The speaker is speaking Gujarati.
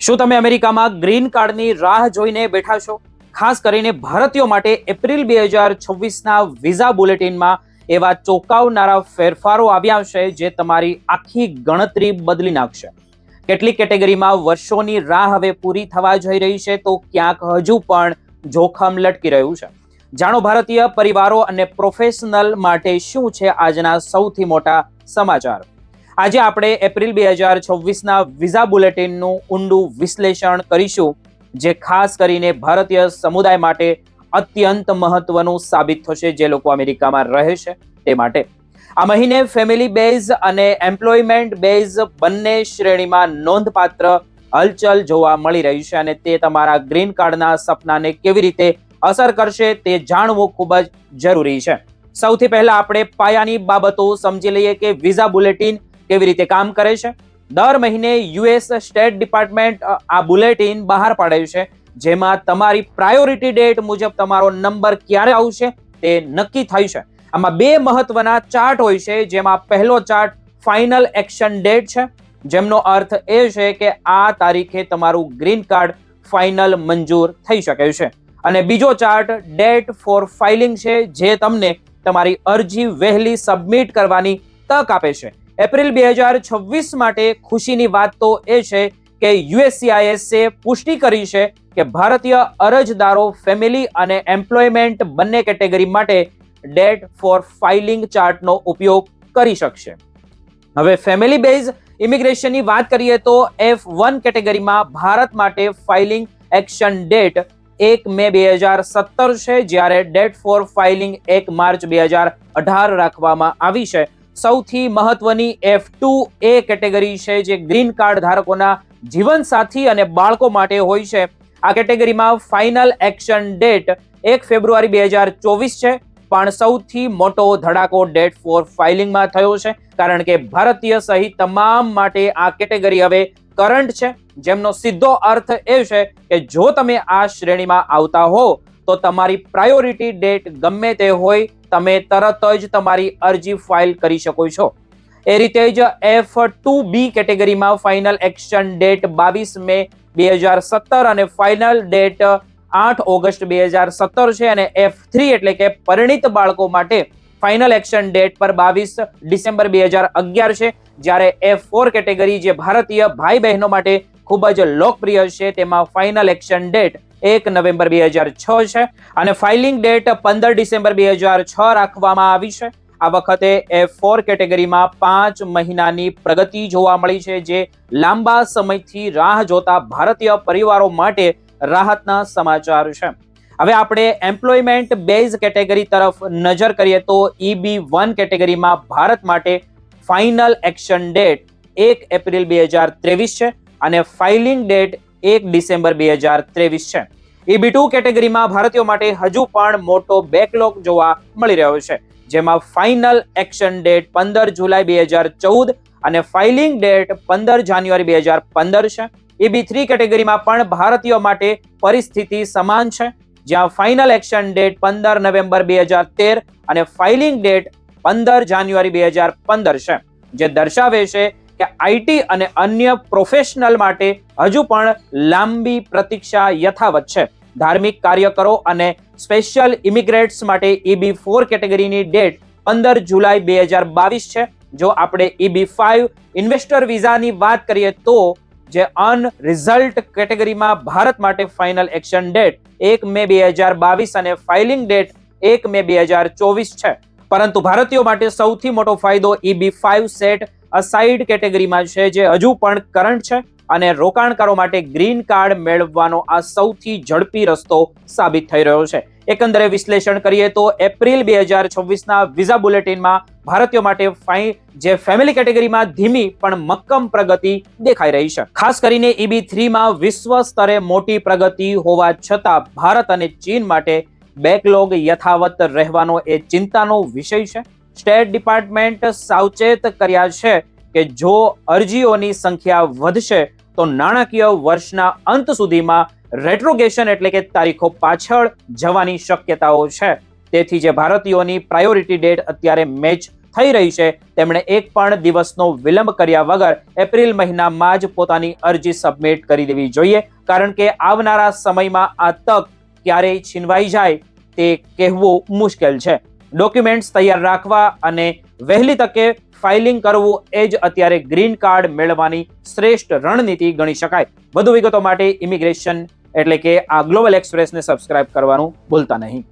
શું તમે અમેરિકામાં ગ્રીન કાર્ડની રાહ જોઈને બેઠા છો? ખાસ કરીને ભારતીયો માટે એપ્રિલ 2026ના વિઝા બુલેટિનમાં એવા ચોંકાવનારા ફેરફારો આવ્યા છે જે તમારી આખી ગણતરી બદલી નાખશે. કેટલીક કેટેગરીમાં વર્ષોની રાહ હવે પૂરી થવા જઈ રહી છે, તો ક્યાંક હજુ પણ જોખમ લટકી રહ્યું છે. જાણો ભારતીય પરિવારો અને પ્રોફેશનલ માટે શું છે આજના સૌથી મોટા સમાચાર. આજે આપણે એપ્રિલ 2026ના વિઝા બુલેટિનનું ઊંડું વિશ્લેષણ કરીશું, જે ખાસ કરીને ભારતીય સમુદાય માટે અત્યંત મહત્વનું સાબિત થશે, જે લોકો અમેરિકામાં રહે છે તે માટે. આ મહિને ફેમિલી બેઝ અને એમ્પ્લોયમેન્ટ બેઝ બંને શ્રેણીમાં નોંધપાત્ર હલચલ જોવા મળી રહી છે, અને તે તમારા ગ્રીન કાર્ડના સપનાને કેવી રીતે અસર કરશે તે જાણવું ખૂબ જ જરૂરી છે. સૌથી પહેલા આપણે પાયાની બાબતો સમજી લઈએ કે વિઝા બુલેટિન કેવી રીતે કામ કરે છે. દર મહિને યુએસ સ્ટેટ ડિપાર્ટમેન્ટ આ બુલેટિન બહાર પાડે છે, જેમાં તમારી પ્રાયોરિટી ડેટ મુજબ તમારો નંબર ક્યારે આવશે તે નક્કી થાય છે. આમાં બે મહત્વના ચાર્ટ હોય છે, જેમાં પહેલો ચાર્ટ ફાઇનલ એક્શન ડેટ છે, જેમનો અર્થ એ છે કે આ તારીખે તમારું ગ્રીન કાર્ડ ફાઇનલ મંજૂર થઈ શકે છે. અને બીજો ચાર્ટ ડેટ ફોર ફાઇલિંગ છે, જે તમને તમારી અરજી વહેલી સબમિટ કરવાની તક આપે છે. એપ્રિલ 2026 માટે ખુશીની વાત તો એ છે કે યુએસસીઆઈએસે પુષ્ટિ કરી છે કે ભારતીય અરજદારો ફેમિલી અને એમ્પ્લોયમેન્ટ બંને કેટેગરી માટે ડેટ ફોર ફાઇલિંગ ચાર્ટનો ઉપયોગ કરી શકશે. હવે ફેમિલી બેઝ ઇમિગ્રેશનની વાત કરીએ તો F1 કેટેગરીમાં ભારત માટે ફાઇલિંગ એક્શન ડેટ 1 મે 2017 છે, જ્યારે ડેટ ફોર ફાઇલિંગ 1 માર્ચ 2018 રાખવામાં આવી છે. સૌથી મહત્વની F2A કેટેગરી છે, જે ગ્રીન કાર્ડ ધારકોના જીવનસાથી અને બાળકો માટે હોય છે. આ કેટેગરીમાં ફાઇનલ એક્શન ડેટ 1 ફેબ્રુઆરી 2024 છે, પણ સૌથી મોટો ધડાકો ડેટ ફોર ફાઇલિંગમાં થયો છે, કારણ કે ભારતીય સહિત તમામ માટે આ કેટેગરી હવે કરંટ છે, જેમનો સીધો અર્થ એ છે કે જો તમે આ શ્રેણીમાં આવતા હો તો તમારી પ્રાયોરિટી ડેટ ગમે તે હોય, તમે તરત જ તમારી અરજી ફાઇલ કરી શકો છો. એ રીતે જ F2B કેટેગરીમાં ફાઇનલ એક્શન ડેટ 22 મે 2017 અને ફાઇનલ ડેટ 8 ઓગસ્ટ 2017 છે. અને F3 એટલે કે પરિણીત બાળકો માટે ફાઇનલ એક્શન ડેટ પર 22 ડિસેમ્બર 2011 છે, જ્યારે F4 કેટેગરી જે ભારતીય ભાઈ બહેનો માટે ખૂબ જ લોકપ્રિય છે, તેમાં ફાઇનલ એક્શન ડેટ 1 નવેમ્બર 2006 છે, અને ફાઇલિંગ ડેટ 15 ડિસેમ્બર 2006 રાખવામાં આવી છે. આ વખતે F4 કેટેગરીમાં 5 મહિનાની પ્રગતિ જોવા મળી છે, જે લાંબા સમયથી રાહ જોતા ભારતીય પરિવારો માટે રાહતના સમાચાર છે. હવે આપણે એમ્પ્લોયમેન્ટ બેઝ કેટેગરી તરફ નજર કરીએ તો EB1 કેટેગરીમાં ભારત માટે ફાઇનલ એક્શન ડેટ 1 એપ્રિલ 2023 છે, અને ફાઇલિંગ ડેટ 1 ડિસેમ્બર 2023 છે. EB2 કેટેગરીમાં ભારતીયો માટે હજુ પણ મોટો બેકલોગ જોવા મળી રહ્યો છે, જેમાં ફાઇનલ એક્શન ડેટ 15 જુલાઈ 2014 અને ફાઇલિંગ ડેટ 15 જાન્યુઆરી 2015 છે. EB3 કેટેગરીમાં પણ ભારતીયો માટે પરિસ્થિતિ સમાન છે, જ્યાં ફાઇનલ એક્શન ડેટ 15 નવેમ્બર 2013 અને ફાઇલિંગ ડેટ 15 જાન્યુઆરી 2015 છે, જે દર્શાવે છે કે આઈટી અને અન્ય પ્રોફેશનલ માટે હજુ પણ લાંબી પ્રતીક્ષા યથાવત છે. ધાર્મિક કાર્યકરો અને સ્પેશિયલ ઇમિગ્રેટ્સ માટે EB4 કેટેગરીની ડેટ 15 જુલાઈ 2022 છે. જો આપણે EB5 ઇન્વેસ્ટર વિઝાની વાત કરીએ તો જે અનરિઝલ્ટ કેટેગરીમાં ભારત માટે ફાઇનલ એક્શન ડેટ 1 મે 2022 અને ફાઇલિંગ ડેટ 1 મે 2024 છે. પરંતુ ભારતીયો માટે સૌથી મોટો ફાયદો EB5 સેટ અસાઇડ કેટેગરીમાં છે, જે હજુ પણ કરંટ છે, અને રોકાણકારો માટે ગ્રીન કાર્ડ મેળવવાનો આ સૌથી ઝડપી રસ્તો સાબિત થઈ રહ્યો છે. એકંદરે વિશ્લેષણ કરીએ તો એપ્રિલ 2026ના વિઝા બુલેટિનમાં ભારતીયો માટે જે ફેમિલી કેટેગરીમાં ધીમી પણ મક્કમ પ્રગતિ દેખાઈ રહી છે. ખાસ કરીને EB3માં વિશ્વ સ્તરે મોટી પ્રગતિ હોવા છતાં ભારત અને ચીન માટે બેકલોગ યથાવત રહેવાનો એ ચિંતાનો વિષય છે. સ્ટેટ ડિપાર્ટમેન્ટ સાવચેત કર્યા છે કે જો અરજીઓની સંખ્યા વધશે તો નાણાકીય વર્ષના અંત સુધીમાં રેટ્રોગેશન એટલે કે તારીખો પાછળ જવાની શક્યતાઓ છે. તેથી જે ભારતીયોની પ્રાયોરિટી ડેટ અત્યારે મેચ થઈ રહી છે તેમણે એક પણ દિવસનો વિલંબ કર્યા વગર એપ્રિલ મહિનામાં જ પોતાની અરજી સબમિટ કરી દેવી જોઈએ, કારણ કે આવનારા સમયમાં આ તક ક્યારેય છીનવાઈ જાય તે કહેવું મુશ્કેલ છે. ડોક્યુમેન્ટ્સ તૈયાર રાખવા અને વહેલી તકે ફાઇલિંગ કરવું એ જ અત્યારે ગ્રીન કાર્ડ મેળવવાની શ્રેષ્ઠ રણનીતિ ગણી શકાય. વધુ વિગતો માટે ઇમિગ્રેશન એટલે કે આ ગ્લોબલ એક્સપ્રેસને સબસ્ક્રાઇબ કરવાનું ભૂલતા નહીં.